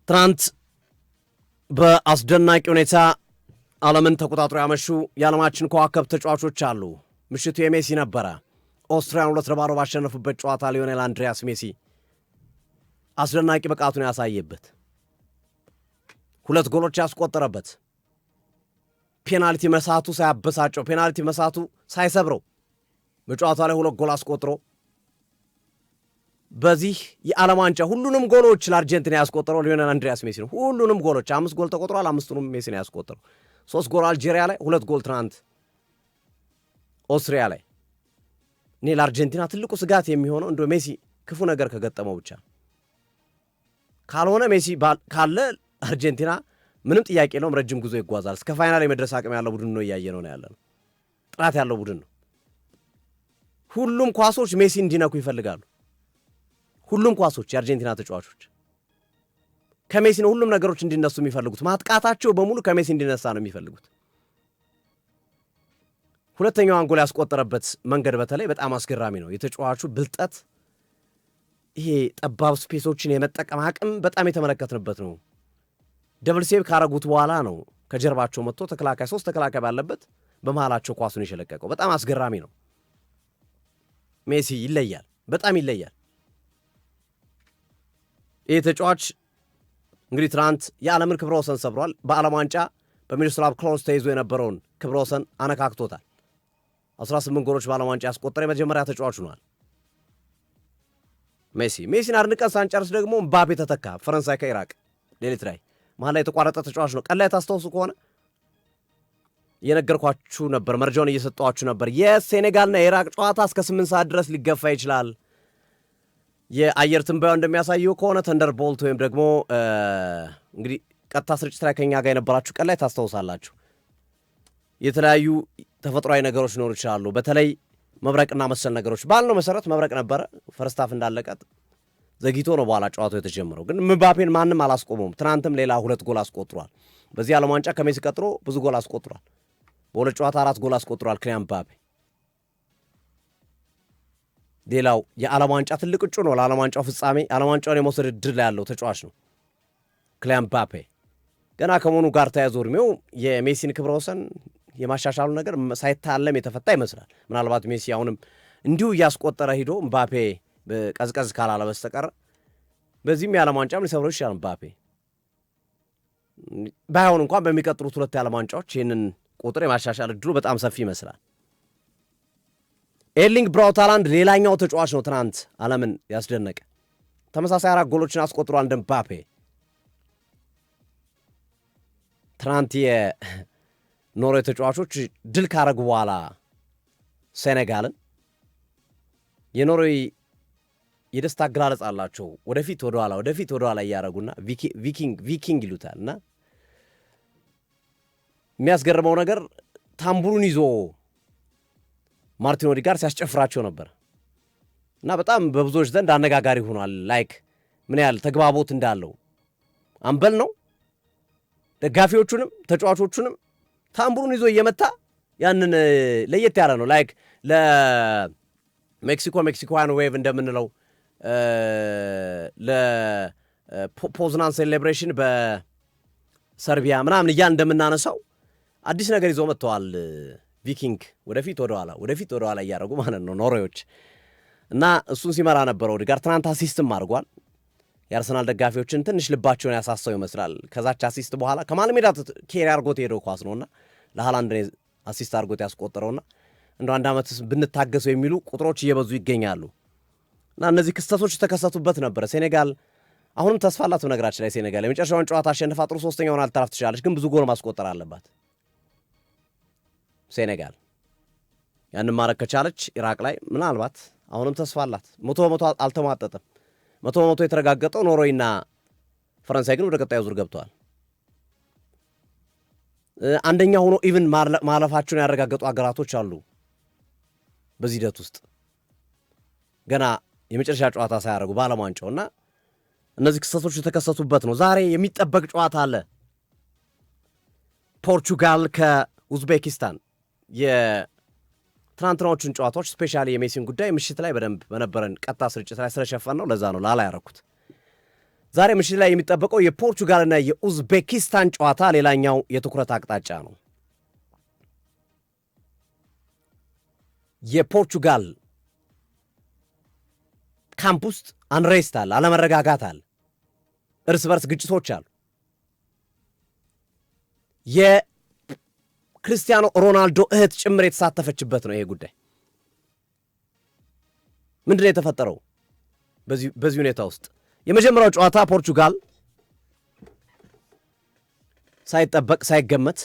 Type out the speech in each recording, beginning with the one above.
ትናንት በአስደናቂ ሁኔታ ዓለምን ተቆጣጥሮ ያመሹ የዓለማችን ከዋክብት ተጫዋቾች አሉ። ምሽቱ የሜሲ ነበረ። ኦስትሪያን 2-0 ባሸነፉበት ጨዋታ ሊዮኔል አንድሪያስ ሜሲ አስደናቂ ብቃቱን ያሳየበት፣ 2 ጎሎች ያስቆጠረበት፣ ፔናልቲ መሳቱ ሳያበሳጨው፣ ፔናልቲ መሳቱ ሳይሰብረው በጨዋታ ላይ 2 ጎል አስቆጥሮ በዚህ የዓለም ዋንጫ ሁሉንም ጎሎች ለአርጀንቲና ያስቆጠረው ሊዮኔል አንድሪያስ ሜሲ ነው። ሁሉንም ጎሎች 5 ጎል ተቆጥሯል። 5ቱንም ሜሲ ነው ያስቆጠረው። 3 ጎል አልጄሪያ ላይ፣ 2 ጎል ትናንት ኦስትሪያ ላይ። እኔ ለአርጀንቲና ትልቁ ስጋት የሚሆነው እንደ ሜሲ ክፉ ነገር ከገጠመው ብቻ ካልሆነ ሜሲ ካለ አርጀንቲና ምንም ጥያቄ የለውም፣ ረጅም ጉዞ ይጓዛል። እስከ ፋይናል የመድረስ አቅም ያለው ቡድን ነው፣ እያየ ነው ያለ ነው። ጥራት ያለው ቡድን ነው። ሁሉም ኳሶች ሜሲ እንዲነኩ ይፈልጋሉ። ሁሉም ኳሶች የአርጀንቲና ተጫዋቾች ከሜሲ ነው ሁሉም ነገሮች እንዲነሱ የሚፈልጉት። ማጥቃታቸው በሙሉ ከሜሲ እንዲነሳ ነው የሚፈልጉት። ሁለተኛው አንጎል ያስቆጠረበት መንገድ በተለይ በጣም አስገራሚ ነው። የተጫዋቹ ብልጠት፣ ይሄ ጠባብ ስፔሶችን የመጠቀም አቅም በጣም የተመለከትንበት ነው። ደብል ሴቭ ካረጉት በኋላ ነው ከጀርባቸው መጥቶ ተከላካይ 3 ተከላካይ ባለበት በመሃላቸው ኳሱን የሸለቀቀው። በጣም አስገራሚ ነው። ሜሲ ይለያል፣ በጣም ይለያል። ይህ ተጫዋች እንግዲህ ትናንት የዓለምን ክብረ ወሰን ሰብሯል። በዓለም ዋንጫ በሚሮስላቭ ክሎዝ ተይዞ የነበረውን ክብረ ወሰን አነካክቶታል። 18 ጎሎች በዓለም ዋንጫ ያስቆጠረ የመጀመሪያ ተጫዋች ሆኗል። ሜሲን አድንቀን ሳንጨርስ ደግሞ ምባፔ ተተካ። ፈረንሳይ ከኢራቅ ሌሊት ላይ መሀል ላይ የተቋረጠ ተጫዋች ነው። ቀን ላይ ታስታውሱ ከሆነ እየነገርኳችሁ ነበር፣ መረጃውን እየሰጠኋችሁ ነበር። የሴኔጋልና የኢራቅ ጨዋታ እስከ 8 ሰዓት ድረስ ሊገፋ ይችላል። የአየር ትንበያው እንደሚያሳየው ከሆነ ተንደርቦልት ወይም ደግሞ እንግዲህ ቀጥታ ስርጭት ላይ ከኛ ጋር የነበራችሁ ቀን ላይ ታስታውሳላችሁ፣ የተለያዩ ተፈጥሯዊ ነገሮች ሊኖሩ ይችላሉ። በተለይ መብረቅና መሰል ነገሮች ባልነው መሰረት መብረቅ ነበረ። ፈርስታፍ እንዳለቀት ዘግይቶ ነው በኋላ ጨዋታው የተጀመረው። ግን ምባፔን ማንም አላስቆመውም። ትናንትም ሌላ 2 ጎል አስቆጥሯል። በዚህ ዓለም ዋንጫ ከሜሲ ቀጥሎ ብዙ ጎል አስቆጥሯል። በሁለት ጨዋታ 4 ጎል አስቆጥሯል ክሊያን ምባፔ። ሌላው የዓለም ዋንጫ ትልቅ እጩ ነው ለዓለም ዋንጫው ፍጻሜ። ዓለም ዋንጫውን የመውሰድ ዕድል ያለው ተጫዋች ነው ክሊያን ምባፔ። ገና ከመሆኑ ጋር ተያይዞ እድሜው የሜሲን ክብረ ወሰን የማሻሻሉ ነገር ሳይታለም የተፈታ ይመስላል። ምናልባት ሜሲ አሁንም እንዲሁ እያስቆጠረ ሂዶ ምባፔ ቀዝቀዝ ካላለ በስተቀር በዚህም የዓለም ዋንጫም ሊሰብረው ይችላል። ምባፔ ባይሆን እንኳን በሚቀጥሉት 2 የዓለም ዋንጫዎች ይህንን ቁጥር የማሻሻል ዕድሉ በጣም ሰፊ ይመስላል። ኤርሊንግ ብራውት ሃላንድ ሌላኛው ተጫዋች ነው ትናንት ዓለምን ያስደነቀ። ተመሳሳይ 4 ጎሎችን አስቆጥሯል እንደ ምባፔ። ትናንት የኖርዌይ ተጫዋቾች ድል ካረጉ በኋላ ሴኔጋልን የኖርዌይ የደስታ አገላለጽ አላቸው። ወደፊት ወደኋላ ወደፊት ወደኋላ እያደረጉና ቪኪንግ ይሉታል። እና የሚያስገርመው ነገር ታምቡሩን ይዞ ማርቲን ኦዲጋርድ ሲያስጨፍራቸው ነበር እና በጣም በብዙዎች ዘንድ አነጋጋሪ ሆኗል። ላይክ ምን ያህል ተግባቦት እንዳለው አምበል ነው። ደጋፊዎቹንም ተጫዋቾቹንም ታምቡሩን ይዞ እየመታ ያንን ለየት ያለ ነው። ላይክ ሜክሲኮያን ዌቭ እንደምንለው ለፖዝናን ሴሌብሬሽን በሰርቢያ ምናምን እያን እንደምናነሳው አዲስ ነገር ይዞ መጥተዋል። ቪኪንግ ወደፊት ወደኋላ እያደረጉ ማለት ነው ኖርዌዮች። እና እሱን ሲመራ ነበረ ኦዲጋርድ። ትናንት አሲስትም አድርጓል። የአርሰናል ደጋፊዎችን ትንሽ ልባቸውን ያሳሰው ይመስላል። ከዛች አሲስት በኋላ ከመሃል ሜዳ ኬሪ አድርጎት ሄደው ኳስ ነውና ለሃላንድ አሲስት አድርጎት ያስቆጠረውና እንደ 1 ዓመት ብንታገሰው የሚሉ ቁጥሮች እየበዙ ይገኛሉ። እና እነዚህ ክስተቶች ተከሰቱበት ነበረ። ሴኔጋል አሁንም ተስፋ አላት። በነገራችን ላይ ሴኔጋል የመጨረሻውን ጨዋታ አሸንፋ ጥሩ 3ኛውን አልተራፍ ትችላለች፣ ግን ብዙ ጎል ማስቆጠር አለባት ሴኔጋል። ያንን ማድረግ ከቻለች ኢራቅ ላይ ምናልባት አሁንም ተስፋ አላት። 100% አልተሟጠጠም። 100% የተረጋገጠው ኖርዌይና ፈረንሳይ ግን ወደ ቀጣዩ ዙር ገብተዋል። አንደኛ ሆኖ ኢቭን ማለፋቸውን ያረጋገጡ አገራቶች አሉ በዚህ ሂደት ውስጥ ገና የመጨረሻ ጨዋታ ሳያደርጉ በዓለም ዋንጫው። እና እነዚህ ክስተቶች የተከሰቱበት ነው። ዛሬ የሚጠበቅ ጨዋታ አለ። ፖርቹጋል ከኡዝቤኪስታን። የትናንትናዎቹን ጨዋታዎች ስፔሻሊ የሜሲን ጉዳይ ምሽት ላይ በደንብ በነበረን ቀጥታ ስርጭት ላይ ስለሸፈን ነው፣ ለዛ ነው ላላ ያረኩት። ዛሬ ምሽት ላይ የሚጠበቀው የፖርቹጋልና የኡዝቤኪስታን ጨዋታ ሌላኛው የትኩረት አቅጣጫ ነው። የፖርቹጋል ካምፕ ውስጥ አንሬስት አለ፣ አለመረጋጋት አለ፣ እርስ በርስ ግጭቶች አሉ። የክርስቲያኖ ሮናልዶ እህት ጭምር የተሳተፈችበት ነው ይሄ ጉዳይ። ምንድን ነው የተፈጠረው በዚህ ሁኔታ ውስጥ? የመጀመሪያው ጨዋታ ፖርቹጋል ሳይጠበቅ ሳይገመት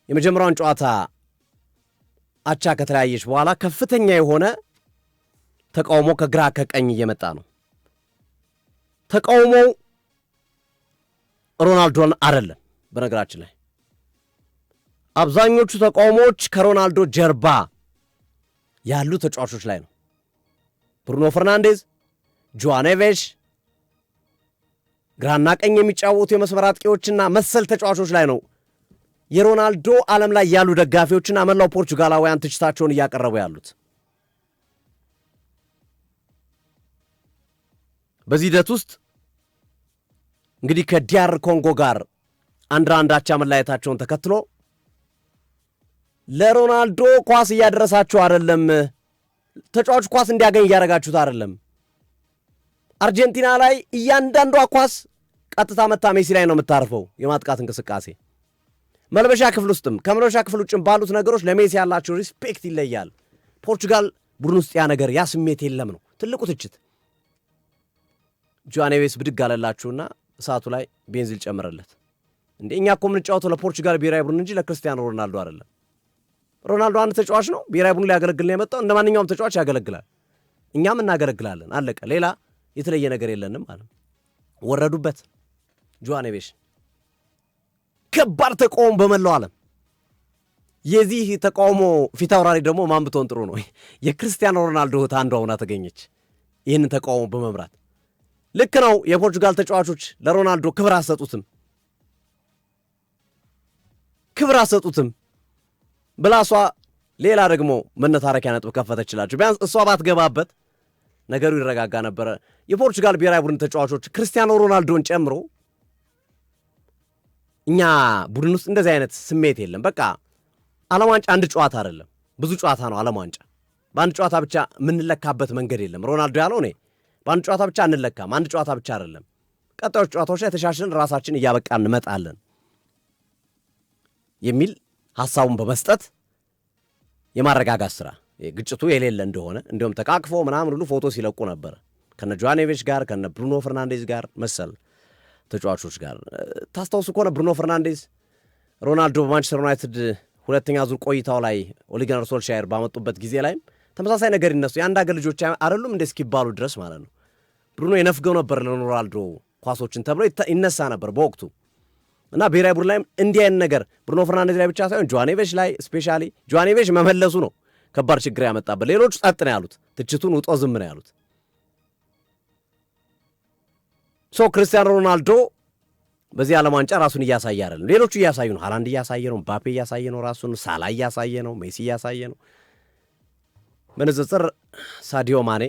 የመጀመሪያውን ጨዋታ አቻ ከተለያየች በኋላ ከፍተኛ የሆነ ተቃውሞ ከግራ ከቀኝ እየመጣ ነው። ተቃውሞው ሮናልዶን አይደለም። በነገራችን ላይ አብዛኞቹ ተቃውሞዎች ከሮናልዶ ጀርባ ያሉ ተጫዋቾች ላይ ነው። ብሩኖ ፈርናንዴዝ፣ ጆዋ ኔቬሽ፣ ግራና ቀኝ የሚጫወቱ የመስመር አጥቂዎችና መሰል ተጫዋቾች ላይ ነው የሮናልዶ ዓለም ላይ ያሉ ደጋፊዎችና መላው ፖርቹጋላውያን ትችታቸውን እያቀረቡ ያሉት። በዚህ ሂደት ውስጥ እንግዲህ ከዲያር ኮንጎ ጋር 1-1 አቻ መለያየታቸውን ተከትሎ ለሮናልዶ ኳስ እያደረሳችሁ አይደለም፣ ተጫዋቹ ኳስ እንዲያገኝ እያደረጋችሁት አይደለም። አርጀንቲና ላይ እያንዳንዷ ኳስ ቀጥታ መታ ሜሲ ላይ ነው የምታርፈው። የማጥቃት እንቅስቃሴ መልበሻ ክፍል ውስጥም ከመልበሻ ክፍል ውጭም ባሉት ነገሮች ለሜሲ ያላቸው ሪስፔክት ይለያል። ፖርቹጋል ቡድን ውስጥ ያ ነገር ያ ስሜት የለም ነው ትልቁ ትችት። ጆዋ ኔቬስ ብድግ አለላችሁና እሳቱ ላይ ቤንዚል ጨምረለት። እንዴ እኛ እኮ የምንጫወተው ለፖርቹጋል ብሔራዊ ቡድን እንጂ ለክርስቲያኖ ሮናልዶ አይደለም። ሮናልዶ አንድ ተጫዋች ነው፣ ብሔራዊ ቡድን ሊያገለግል ነው የመጣው። እንደ ማንኛውም ተጫዋች ያገለግላል፣ እኛም እናገለግላለን። አለቀ። ሌላ የተለየ ነገር የለንም ማለት ወረዱበት። ጆዋ ኔቬስ ከባድ ተቃውሞ በመላው ዓለም። የዚህ ተቃውሞ ፊት አውራሪ ደግሞ ማን ብትሆን ጥሩ ነው? የክርስቲያኖ ሮናልዶ እህት አንዷ ሆና ተገኘች ይህንን ተቃውሞ በመምራት። ልክ ነው፣ የፖርቹጋል ተጫዋቾች ለሮናልዶ ክብር አሰጡትም ብላሷ ሌላ ደግሞ መነታረኪያ ነጥብ ከፈተችላቸው። ቢያንስ እሷ ባትገባበት ነገሩ ይረጋጋ ነበረ። የፖርቹጋል ብሔራዊ ቡድን ተጫዋቾች ክርስቲያኖ ሮናልዶን ጨምሮ እኛ ቡድን ውስጥ እንደዚህ አይነት ስሜት የለም። በቃ ዓለም ዋንጫ አንድ ጨዋታ አይደለም፣ ብዙ ጨዋታ ነው ዓለም ዋንጫ። በአንድ ጨዋታ ብቻ የምንለካበት መንገድ የለም። ሮናልዶ ያለው እኔ በአንድ ጨዋታ ብቻ አንለካም፣ አንድ ጨዋታ ብቻ አይደለም፣ ቀጣዮች ጨዋታዎች ላይ ተሻሽለን ራሳችን እያበቃ እንመጣለን የሚል ሐሳቡን በመስጠት የማረጋጋት ሥራ ግጭቱ የሌለ እንደሆነ እንዲሁም ተቃቅፎ ምናምን ሁሉ ፎቶ ሲለቁ ነበር ከነ ጆዋ ኔቬሽ ጋር ከነ ብሩኖ ፈርናንዴዝ ጋር መሰል ተጫዋቾች ጋር። ታስታውሱ ከሆነ ብሩኖ ፈርናንዴዝ ሮናልዶ በማንቸስተር ዩናይትድ ሁለተኛ ዙር ቆይታው ላይ ኦሌ ጉናር ሶልሻየር ባመጡበት ጊዜ ላይም ተመሳሳይ ነገር ይነሱ የአንድ አገር ልጆች አይደሉም እንደ እስኪባሉ ድረስ ማለት ነው። ብሩኖ የነፍገው ነበር ለሮናልዶ ኳሶችን ተብሎ ይነሳ ነበር በወቅቱ እና ብሔራዊ ቡድን ላይም እንዲህ አይነት ነገር ብሩኖ ፈርናንዴዝ ላይ ብቻ ሳይሆን ጆዋ ኔቬሽ ላይ ስፔሻሊ ጆዋ ኔቬሽ መመለሱ ነው ከባድ ችግር ያመጣበት። ሌሎቹ ጸጥ ነው ያሉት፣ ትችቱን ውጦ ዝም ነው ያሉት። ክርስቲያኖ ሮናልዶ በዚህ ዓለም ዋንጫ ራሱን እያሳየ አይደለም። ሌሎቹ እያሳዩ ነው። ሃላንድ እያሳየ ነው፣ ምባፔ እያሳየ ነው፣ ራሱን ሳላ እያሳየ ነው፣ ሜሲ እያሳየ ነው። በንጽጽር ሳዲዮ ማኔ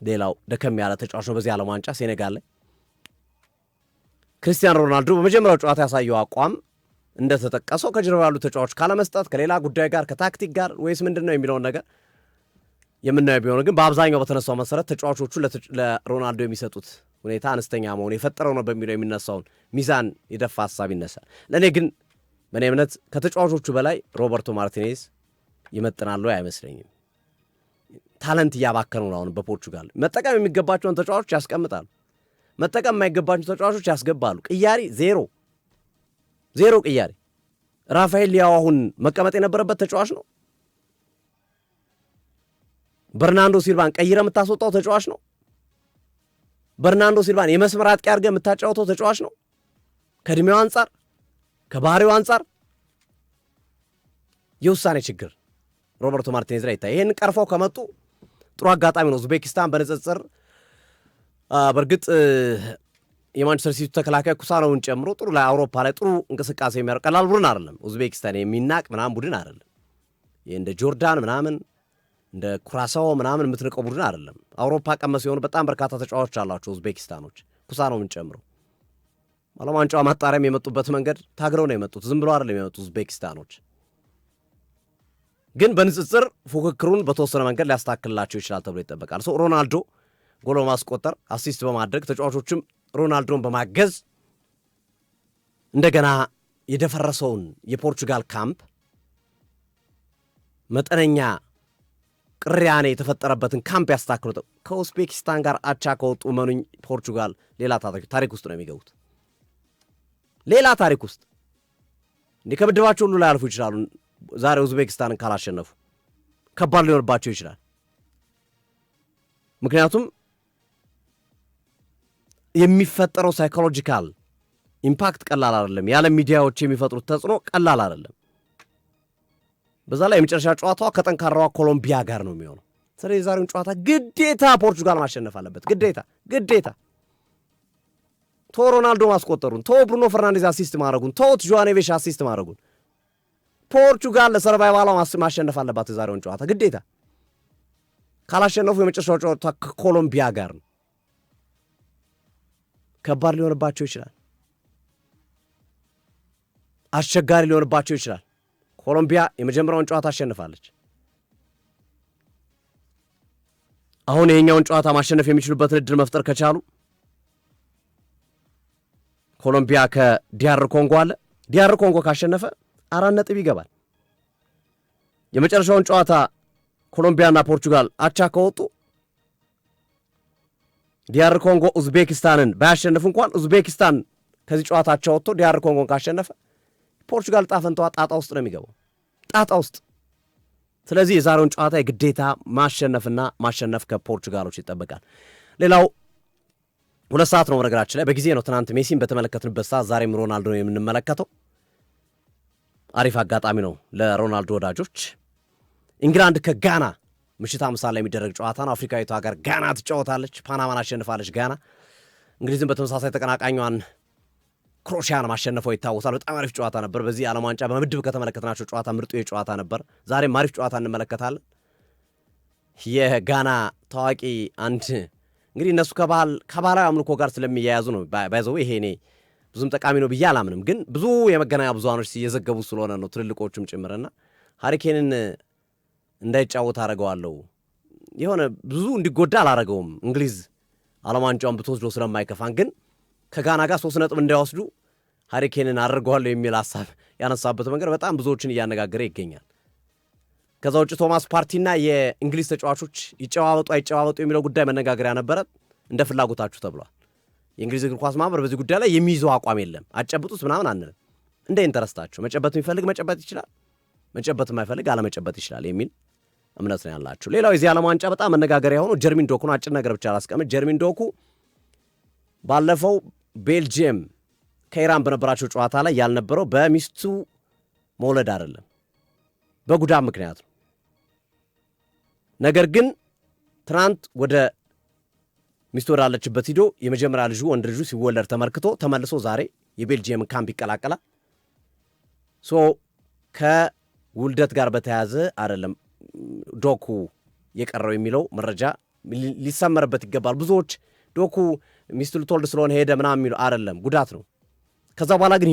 ሌላው ደከም ያለ ተጫዋች ነው በዚህ ዓለም ዋንጫ ሴኔጋል ላይ። ክርስቲያኖ ሮናልዶ በመጀመሪያው ጨዋታ ያሳየው አቋም እንደተጠቀሰው ከጀርባ ያሉ ተጫዋቾች ካለመስጠት ከሌላ ጉዳይ ጋር ከታክቲክ ጋር ወይስ ምንድን ነው የሚለውን ነገር የምናየው ቢሆን ግን በአብዛኛው በተነሳው መሰረት ተጫዋቾቹ ለሮናልዶ የሚሰጡት ሁኔታ አነስተኛ መሆኑ የፈጠረው ነው በሚለው የሚነሳውን ሚዛን የደፋ ሀሳብ ይነሳል። ለእኔ ግን በእኔ እምነት ከተጫዋቾቹ በላይ ሮበርቶ ማርቲኔዝ ይመጥናሉ አይመስለኝም። ታለንት እያባከኑ ነው። አሁን በፖርቹጋል መጠቀም የሚገባቸውን ተጫዋቾች ያስቀምጣሉ፣ መጠቀም የማይገባቸው ተጫዋቾች ያስገባሉ። ቅያሪ ዜሮ ቅያሪ። ራፋኤል ሊያው አሁን መቀመጥ የነበረበት ተጫዋች ነው። በርናንዶ ሲልቫን ቀይረ የምታስወጣው ተጫዋች ነው። በርናንዶ ሲልቫን የመስመር አጥቂ አድርገህ የምታጫወተው ተጫዋች ነው። ከእድሜው አንጻር ከባህሪው አንጻር የውሳኔ ችግር ሮበርቶ ማርቲኔዝ ላይ ይታይ። ይህን ቀርፈው ከመጡ ጥሩ አጋጣሚ ነው። ኡዝቤኪስታን በንጽጽር በእርግጥ የማንቸስተር ሲቲ ተከላካይ ኩሳኖውን ጨምሮ ጥሩ ላይ አውሮፓ ላይ ጥሩ እንቅስቃሴ የሚያደርግ ቀላል ቡድን አይደለም። ኡዝቤኪስታን የሚናቅ ምናምን ቡድን አይደለም። ይህ እንደ ጆርዳን ምናምን እንደ ኩራሳው ምናምን የምትንቀው ቡድን አይደለም። አውሮፓ ቀመስ የሆኑ በጣም በርካታ ተጫዋቾች አሏቸው ኡዝቤኪስታኖች። ተኩሳ ነው የምንጨምረው። ዓለም ዋንጫው ማጣሪያም የመጡበት መንገድ ታግረው ነው የመጡት። ዝም ብሎ አይደለም የመጡት ኡዝቤኪስታኖች። ግን በንጽጽር ፉክክሩን በተወሰነ መንገድ ሊያስተካክልላቸው ይችላል ተብሎ ይጠበቃል። ሮናልዶ ጎል በማስቆጠር አሲስት በማድረግ ተጫዋቾችም ሮናልዶን በማገዝ እንደገና የደፈረሰውን የፖርቹጋል ካምፕ መጠነኛ ቅሪያኔ የተፈጠረበትን ካምፕ ያስተካክሉ። ከኡዝቤኪስታን ጋር አቻ ከወጡ መኑኝ ፖርቹጋል ሌላ ታሪክ ውስጥ ነው የሚገቡት። ሌላ ታሪክ ውስጥ እንዲህ ከምድባቸው ሁሉ ላይ ያልፉ ይችላሉ። ዛሬ ኡዝቤኪስታንን ካላሸነፉ ከባድ ሊሆንባቸው ይችላል። ምክንያቱም የሚፈጠረው ሳይኮሎጂካል ኢምፓክት ቀላል አይደለም። የዓለም ሚዲያዎች የሚፈጥሩት ተጽዕኖ ቀላል አይደለም። በዛ ላይ የመጨረሻ ጨዋታዋ ከጠንካራዋ ኮሎምቢያ ጋር ነው የሚሆነው። ስለዚህ የዛሬውን ጨዋታ ግዴታ ፖርቹጋል ማሸነፍ አለበት። ግዴታ ቶ ሮናልዶ ማስቆጠሩን፣ ቶ ብሩኖ ፈርናንዴዝ አሲስት ማድረጉን፣ ቶ ጆዋኔቬሽ አሲስት ማድረጉን ፖርቹጋል ለሰርቫይቫሏ ማሸነፍ አለባት የዛሬውን ጨዋታ ግዴታ። ካላሸነፉ የመጨረሻው ጨዋታ ከኮሎምቢያ ጋር ነው። ከባድ ሊሆንባቸው ይችላል። አስቸጋሪ ሊሆንባቸው ይችላል። ኮሎምቢያ የመጀመሪያውን ጨዋታ አሸንፋለች። አሁን ይሄኛውን ጨዋታ ማሸነፍ የሚችሉበትን እድል መፍጠር ከቻሉ ኮሎምቢያ ከዲያር ኮንጎ አለ። ዲያር ኮንጎ ካሸነፈ 4 ነጥብ ይገባል። የመጨረሻውን ጨዋታ ኮሎምቢያና ፖርቹጋል አቻ ከወጡ ዲያር ኮንጎ ኡዝቤኪስታንን ባያሸንፍ እንኳን ኡዝቤኪስታን ከዚህ ጨዋታቸው ወጥቶ ዲያር ኮንጎን ካሸነፈ ፖርቹጋል ጣፈንተዋ ጣጣ ውስጥ ነው የሚገባው፣ ጣጣ ውስጥ። ስለዚህ የዛሬውን ጨዋታ የግዴታ ማሸነፍና ማሸነፍ ከፖርቹጋሎች ይጠበቃል። ሌላው 2 ሰዓት ነው በነገራችን ላይ በጊዜ ነው። ትናንት ሜሲን በተመለከትንበት ሰዓት ዛሬም ሮናልዶ ነው የምንመለከተው። አሪፍ አጋጣሚ ነው ለሮናልዶ ወዳጆች። ኢንግላንድ ከጋና ምሽት 5 ሰዓት ላይ የሚደረግ ጨዋታ ነው። አፍሪካዊቷ ሀገር ጋና ትጫወታለች። ፓናማን አሸንፋለች ጋና። እንግሊዝም በተመሳሳይ ተቀናቃኟን ክሮኤሽያን ማሸነፈው ይታወሳል። በጣም አሪፍ ጨዋታ ነበር። በዚህ ዓለም ዋንጫ በምድብ ከተመለከትናቸው ጨዋታ ምርጡ የጨዋታ ነበር። ዛሬም አሪፍ ጨዋታ እንመለከታለን። የጋና ታዋቂ አንድ እንግዲህ እነሱ ከባህላዊ አምልኮ ጋር ስለሚያያዙ ነው ባይዘው ይሄ እኔ ብዙም ጠቃሚ ነው ብዬ አላምንም፣ ግን ብዙ የመገናኛ ብዙሃኖች እየዘገቡ ስለሆነ ነው ትልልቆቹም ጭምርና ሃሪኬንን እንዳይጫወት አደረገዋለሁ። የሆነ ብዙ እንዲጎዳ አላረገውም። እንግሊዝ ዓለም ዋንጫውን ብትወስዶ ስለማይከፋን፣ ግን ከጋና ጋር 3 ነጥብ እንዳይወስዱ ሃሪኬንን አድርገዋለሁ የሚል ሀሳብ ያነሳበት መንገድ በጣም ብዙዎችን እያነጋገረ ይገኛል። ከዛ ውጭ ቶማስ ፓርቲና የእንግሊዝ ተጫዋቾች ይጨዋወጡ አይጨዋወጡ የሚለው ጉዳይ መነጋገሪያ ነበረ። እንደ ፍላጎታችሁ ተብሏል። የእንግሊዝ እግር ኳስ ማህበር በዚህ ጉዳይ ላይ የሚይዘው አቋም የለም። አጨብጡት ምናምን አንልም። እንደ ኢንተረስታቸው መጨበት የሚፈልግ መጨበት ይችላል፣ መጨበት የማይፈልግ አለመጨበት ይችላል የሚል እምነት ነው ያላቸው። ሌላው የዚህ ዓለም ዋንጫ በጣም መነጋገሪያ የሆነው ጀርሚን ዶኩ ነው። አጭር ነገር ብቻ አላስቀምጥ። ጀርሚን ዶኩ ባለፈው ቤልጅየም ከኢራን በነበራቸው ጨዋታ ላይ ያልነበረው በሚስቱ መውለድ አይደለም፣ በጉዳት ምክንያት ነው። ነገር ግን ትናንት ወደ ሚስቱ ወዳለችበት ሂዶ የመጀመሪያ ልጁ ወንድ ልጁ ሲወለድ ተመልክቶ ተመልሶ ዛሬ የቤልጅየም ካምፕ ይቀላቀላል። ከውልደት ጋር በተያያዘ አይደለም ዶኩ የቀረው የሚለው መረጃ ሊሰመርበት ይገባል። ብዙዎች ዶኩ ሚስቱ ልትወልድ ስለሆነ ሄደ ምናምን የሚለው አይደለም፣ ጉዳት ነው። ከዛ በኋላ ግን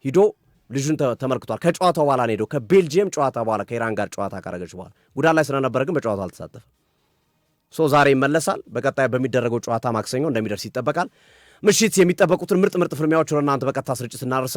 ሂዶ ልጁን ተመልክቷል። ከጨዋታው በኋላ ነው ሄደው ከቤልጅየም ጨዋታ በኋላ ከኢራን ጋር ጨዋታ ካረገች በኋላ ጉዳት ላይ ስለነበረ ግን በጨዋታው አልተሳተፈም። ዛሬ ይመለሳል። በቀጣይ በሚደረገው ጨዋታ ማክሰኞ እንደሚደርስ ይጠበቃል። ምሽት የሚጠበቁትን ምርጥ ፍልሚያዎች ወደ እናንተ በቀጥታ ስርጭት እናደርሳለን።